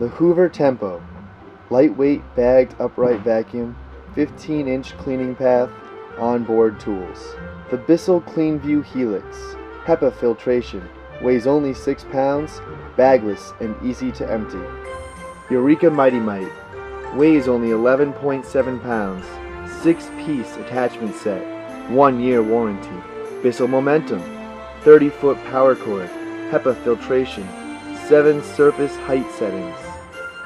The Hoover Tempo, lightweight bagged upright vacuum, 15-inch cleaning path, onboard tools. The Bissell CleanView Helix, HEPA filtration, weighs only 6 pounds, bagless and easy to empty. Eureka Mighty Mite, weighs only 11.7 pounds, 6-piece attachment set, 1-year warranty. Bissell Momentum, 30-foot power cord, HEPA filtration, 7 surface height settings.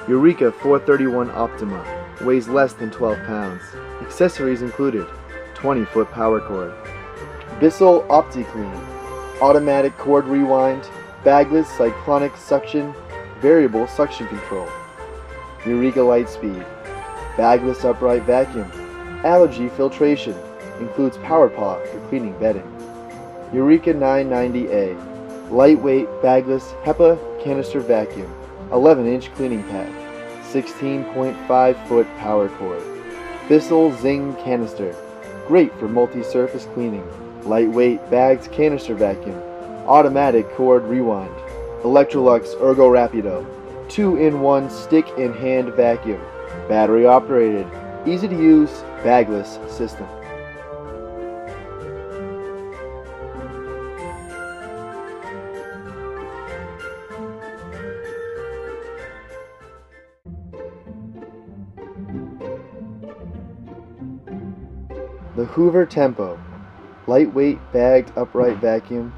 Eureka 431 Optima, weighs less than 12 pounds. Accessories included, 20-foot power cord. Bissell OptiClean, automatic cord rewind, bagless cyclonic suction, variable suction control. Eureka Lightspeed, bagless upright vacuum, allergy filtration, includes PowerPaw for cleaning bedding. Eureka 990A, lightweight bagless HEPA canister vacuum, 11-inch cleaning pad, 16.5-foot power cord. Bissell Zing canister, great for multi-surface cleaning. Lightweight bagged canister vacuum, automatic cord rewind. Electrolux Ergo Rapido, 2-in-1 stick and hand vacuum, battery operated, easy to use, bagless system. The Hoover Tempo, lightweight bagged upright vacuum,